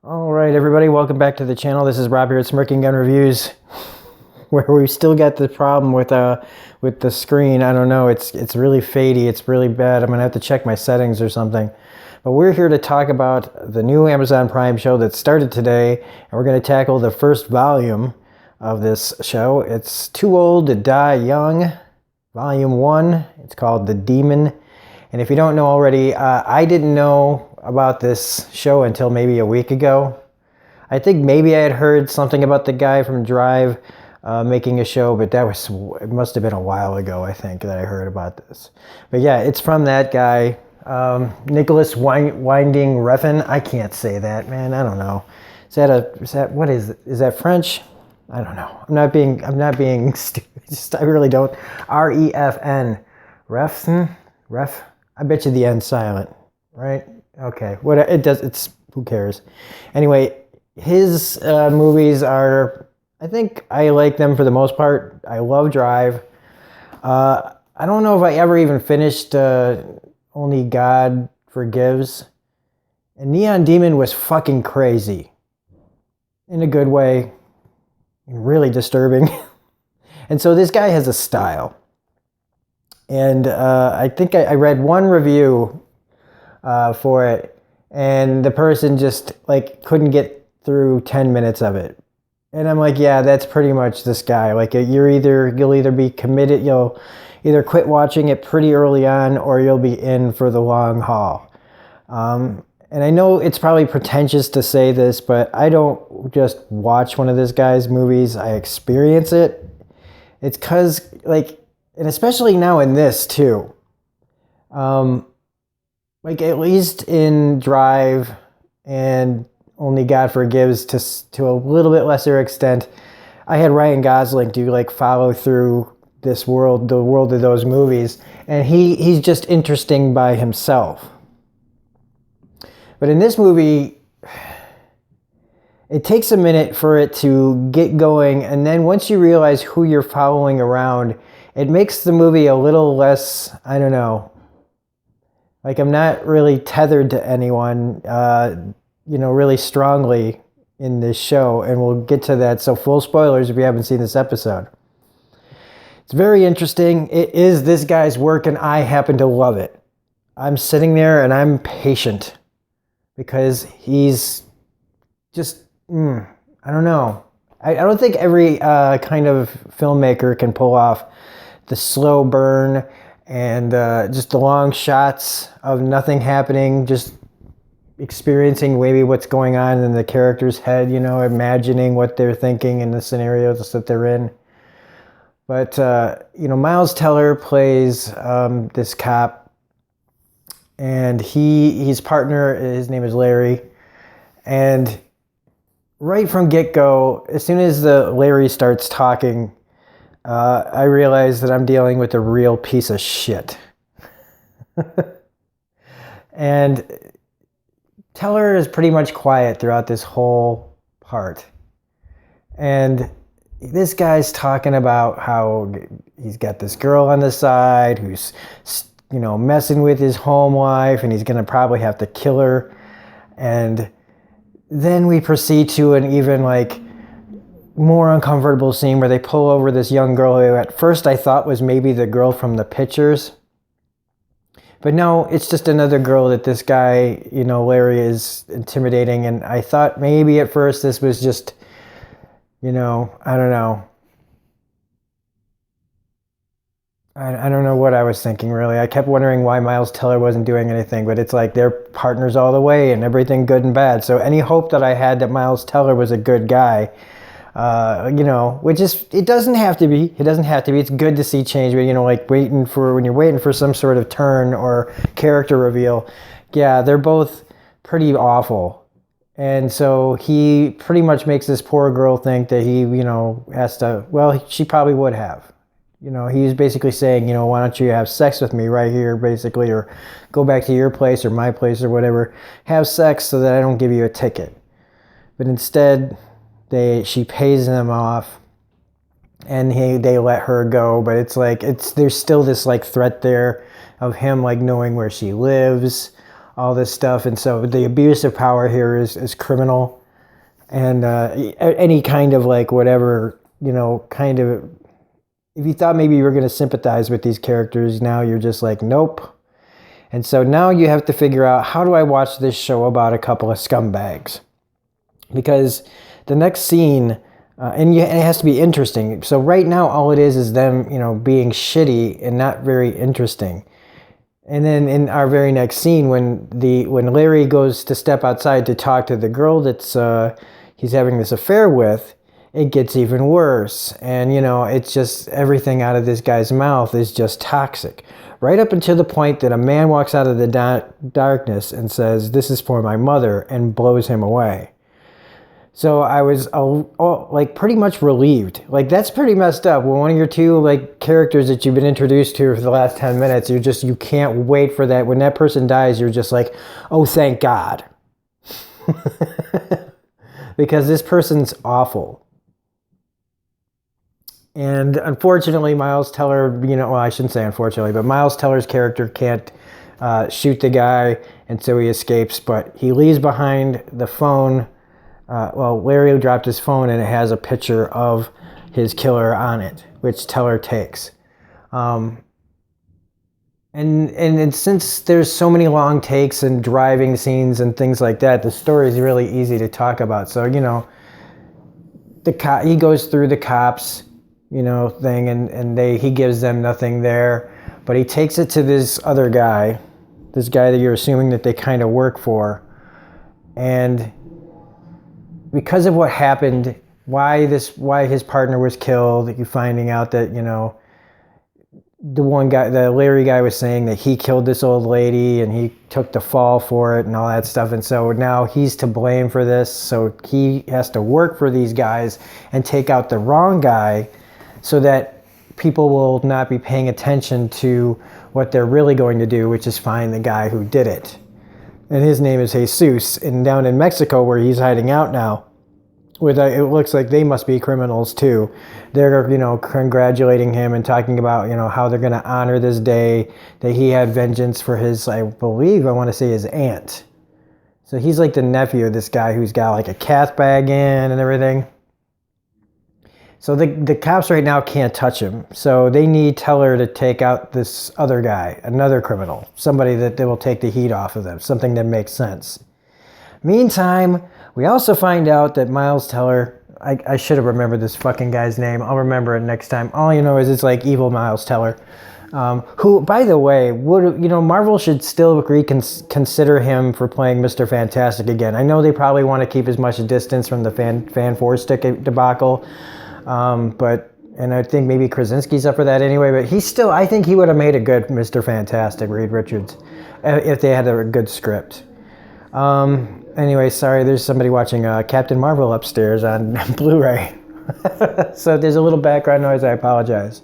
All right, everybody, welcome back to the channel. This is Rob here at Smirking Gun Reviews, where we still got the problem with the screen. I don't know, it's really fadey, it's really bad. I'm gonna have to check my settings or something. But we're here to talk about the new Amazon Prime show that started today, and we're gonna tackle the first volume of this show. It's Too Old to Die Young, Volume 1. It's called The Demon. And if you don't know already, I didn't know about this show until maybe a week ago. I think maybe I had heard something about the guy from Drive making a show, but it must have been a while ago, I think, that I heard about this. But yeah, it's from that guy, Nicholas Winding Refn. I can't say that, man. I don't know. What is it? Is that French? I don't know. I'm not being stupid. I really don't. R-E-F-N. Ref? I bet you the end's silent, right? Okay, who cares? Anyway, his movies are, I think I like them for the most part. I love Drive. I don't know if I ever even finished Only God Forgives. And Neon Demon was fucking crazy. In a good way. Really disturbing. And so this guy has a style. And I think I read one review for it, and the person just like couldn't get through 10 minutes of it. And I'm like, yeah, that's pretty much this guy. Like you'll either be committed, you'll either quit watching it pretty early on, or you'll be in for the long haul. And I know it's probably pretentious to say this, but I don't just watch one of this guy's movies, I experience it. It's because, like, and especially now in this too, like at least in Drive and Only God Forgives to a little bit lesser extent, I had Ryan Gosling do like follow through the world of those movies, and he's just interesting by himself. But in this movie, it takes a minute for it to get going, and then once you realize who you're following around, it makes the movie a little less, I don't know, like I'm not really tethered to anyone, really strongly in this show, and we'll get to that. So full spoilers if you haven't seen this episode. It's very interesting. It is this guy's work, and I happen to love it. I'm sitting there and I'm patient because he's just, I don't know. I don't think every kind of filmmaker can pull off the slow burn and just the long shots of nothing happening, just experiencing maybe what's going on in the character's head, imagining what they're thinking in the scenarios that they're in. But, Miles Teller plays this cop, and his partner, his name is Larry, and right from get-go, as soon as Larry starts talking, I realize that I'm dealing with a real piece of shit. And Teller is pretty much quiet throughout this whole part. And this guy's talking about how he's got this girl on the side who's, messing with his home life, and he's going to probably have to kill her. And then we proceed to an even more uncomfortable scene where they pull over this young girl who at first I thought was maybe the girl from the pictures. But no, it's just another girl that this guy, Larry, is intimidating. And I thought maybe at first this was just, I don't know. I don't know what I was thinking, really. I kept wondering why Miles Teller wasn't doing anything, but it's like they're partners all the way and everything good and bad. So any hope that I had that Miles Teller was a good guy, which is, it doesn't have to be. It doesn't have to be. It's good to see change, but, when you're waiting for some sort of turn or character reveal, yeah, they're both pretty awful. And so he pretty much makes this poor girl think that he, has to, well, she probably would have. He's basically saying, why don't you have sex with me right here, basically, or go back to your place or my place or whatever. Have sex so that I don't give you a ticket. But instead, she pays him off, and they let her go. But there's still this threat there of him knowing where she lives, all this stuff. And so the abuse of power here is criminal. And any kind of like whatever, you know, kind of, if you thought maybe you were going to sympathize with these characters, now you're just like, nope. And so now you have to figure out, how do I watch this show about a couple of scumbags? Because the next scene, and it has to be interesting. So right now, all it is them, you know, being shitty and not very interesting. And then in our very next scene, when Larry goes to step outside to talk to the girl that's he's having this affair with, it gets even worse. And, you know, it's just everything out of this guy's mouth is just toxic. Right up until the point that a man walks out of the darkness and says, "This is for my mother," and blows him away. So I was like pretty much relieved. Like, that's pretty messed up. When one of your two like characters that you've been introduced to for the last 10 minutes, you can't wait for that. When that person dies, you're just like, oh, thank God. Because this person's awful. And unfortunately, Miles Teller, you know, well, I shouldn't say unfortunately, but Miles Teller's character can't shoot the guy, and so he escapes. But he leaves behind the phone. Well, Larry dropped his phone, and it has a picture of his killer on it, which Teller takes. And since there's so many long takes and driving scenes and things like that, the story is really easy to talk about. So, you know, he goes through the cops, you know, thing, and he gives them nothing there, but he takes it to this other guy, this guy that you're assuming that they kind of work for, and because of what happened, why his partner was killed, you're finding out that, you know, the Larry guy was saying that he killed this old lady and he took the fall for it and all that stuff. And so now he's to blame for this. So he has to work for these guys and take out the wrong guy so that people will not be paying attention to what they're really going to do, which is find the guy who did it. And his name is Jesus. And down in Mexico, where he's hiding out now, it looks like they must be criminals too. They're, you know, congratulating him and talking about, you know, how they're going to honor this day that he had vengeance for his, I want to say his aunt. So he's like the nephew of this guy who's got like a cath bag in and everything. So the cops right now can't touch him. So they need Teller to take out this other guy, another criminal, somebody that they will take the heat off of them, something that makes sense. Meantime, we also find out that Miles Teller, I should have remembered this fucking guy's name. I'll remember it next time. All you know is it's like evil Miles Teller. Who, by the way, Marvel should still consider him for playing Mr. Fantastic again. I know they probably want to keep as much distance from the Fan Four Stick debacle. And I think maybe Krasinski's up for that anyway, but I think he would have made a good Mr. Fantastic, Reed Richards, if they had a good script. Anyway, sorry, there's somebody watching Captain Marvel upstairs on Blu-ray. So there's a little background noise, I apologize.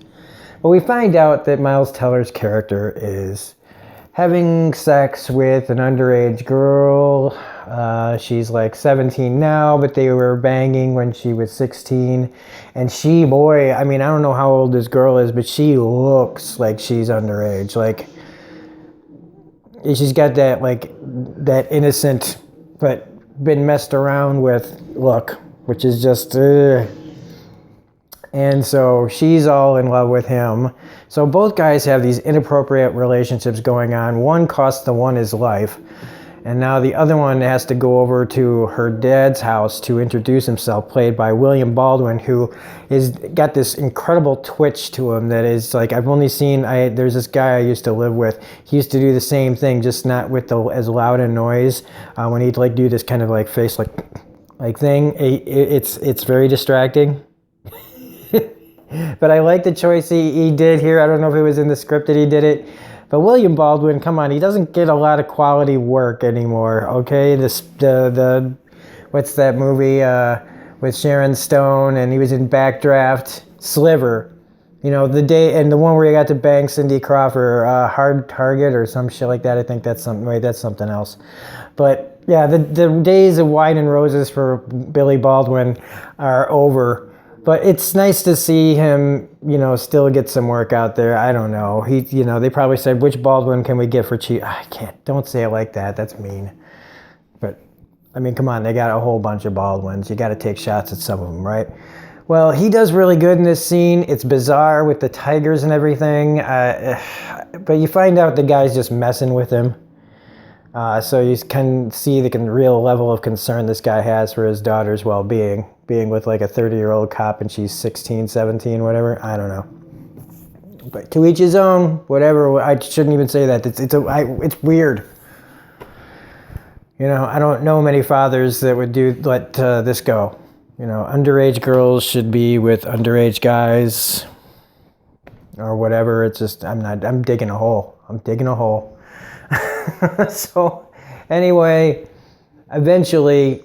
But we find out that Miles Teller's character is having sex with an underage girl. She's like 17 now, but they were banging when she was 16. And I don't know how old this girl is, but she looks like she's underage. Like, she's got that innocent but been messed around with look, which is just and so she's all in love with him. So both guys have these inappropriate relationships going on. One costs the one his life, and now the other one has to go over to her dad's house to introduce himself, played by William Baldwin, who is got this incredible twitch to him that is like, I've only seen, there's this guy I used to live with. He used to do the same thing, just not with as loud a noise. When he'd like do this kind of like face like thing, it's very distracting. But I like the choice he did here. I don't know if it was in the script that he did it. But William Baldwin, come on, he doesn't get a lot of quality work anymore, okay? The what's that movie with Sharon Stone, and he was in Backdraft, Sliver. You know, the one where he got to bang Cindy Crawford, Hard Target or some shit like that. I think that's something else. But yeah, the days of wine and roses for Billy Baldwin are over. But it's nice to see him, you know, still get some work out there. I don't know. He, you know, they probably said, which Baldwin can we get for cheap? I can't. Don't say it like that. That's mean. But, I mean, come on. They got a whole bunch of Baldwins. You got to take shots at some of them, right? Well, he does really good in this scene. It's bizarre with the tigers and everything. But you find out the guy's just messing with him. So you can see the real level of concern this guy has for his daughter's well-being. Being with like a 30-year-old cop and she's 16, 17, whatever. I don't know. But to each his own, whatever. I shouldn't even say that. It's weird. You know, I don't know many fathers that would let this go. You know, underage girls should be with underage guys or whatever. It's just, I'm digging a hole. I'm digging a hole. So anyway, eventually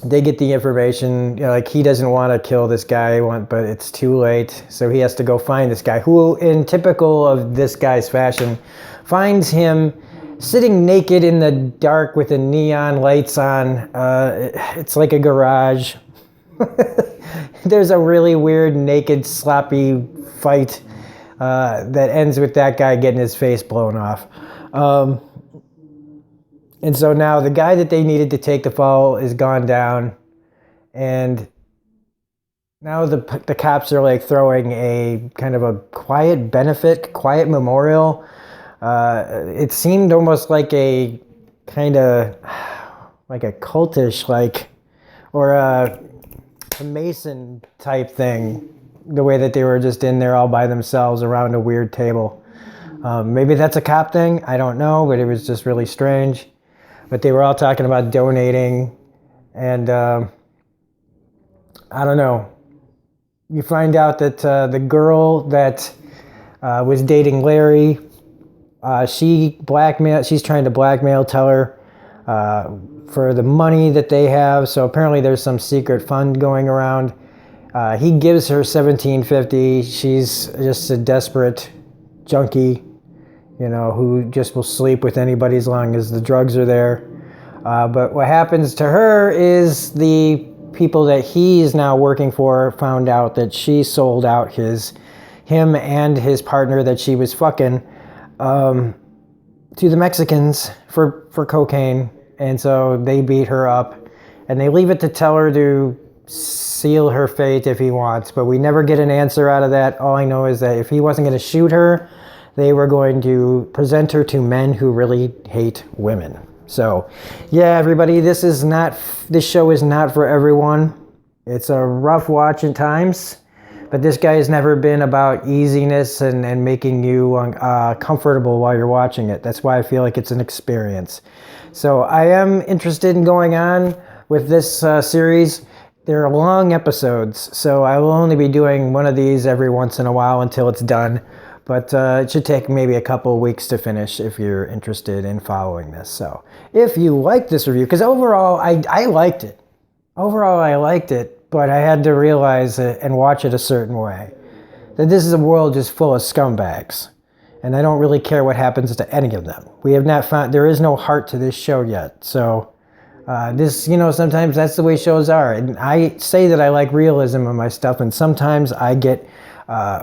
they get the information, you know, like he doesn't want to kill this guy, but it's too late. So he has to go find this guy who, in typical of this guy's fashion, finds him sitting naked in the dark with the neon lights on. It's like a garage. There's a really weird, naked, sloppy fight that ends with that guy getting his face blown off. And so now the guy that they needed to take the fall is gone down, and now the cops are like throwing a kind of a quiet benefit, quiet memorial. It seemed almost like a kind of like a cultish, like, or a Mason type thing, the way that they were just in there all by themselves around a weird table. Maybe that's a cop thing, I don't know, but it was just really strange. But they were all talking about donating, and I don't know. You find out that the girl that was dating Larry, she's trying to blackmail Teller for the money that they have. So apparently there's some secret fund going around. He gives her $1,750. She's just a desperate junkie, you know, who just will sleep with anybody as long as the drugs are there. But what happens to her is the people that he is now working for found out that she sold out him and his partner that she was fucking to the Mexicans for cocaine. And so they beat her up, and they leave it to Teller to seal her fate if he wants. But we never get an answer out of that. All I know is that if he wasn't going to shoot her, they were going to present her to men who really hate women. So, yeah, everybody, this show is not for everyone. It's a rough watch at times, but this guy has never been about easiness and making you comfortable while you're watching it. That's why I feel like it's an experience. So I am interested in going on with this series. They're long episodes, so I will only be doing one of these every once in a while until it's done. But it should take maybe a couple weeks to finish if you're interested in following this. So if you like this review, because overall I liked it. Overall I liked it, but I had to realize it and watch it a certain way. That this is a world just full of scumbags. And I don't really care what happens to any of them. We have not found, there is no heart to this show yet. So this, you know, sometimes that's the way shows are. And I say that I like realism in my stuff, and sometimes I get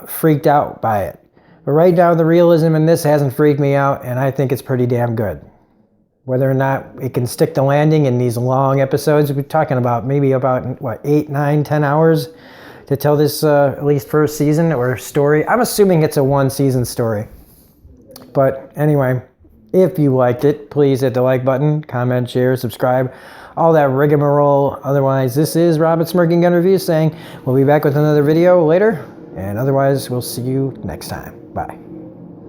freaked out by it. But right now, the realism in this hasn't freaked me out, and I think it's pretty damn good. Whether or not it can stick the landing in these long episodes, we're talking about maybe about, what, 8, 9, 10 hours to tell this at least first season or story. I'm assuming it's a one-season story. But anyway, if you liked it, please hit the like button, comment, share, subscribe, all that rigmarole. Otherwise, this is Rob at Smirking Gun Reviews saying we'll be back with another video later. And otherwise, we'll see you next time. Bye.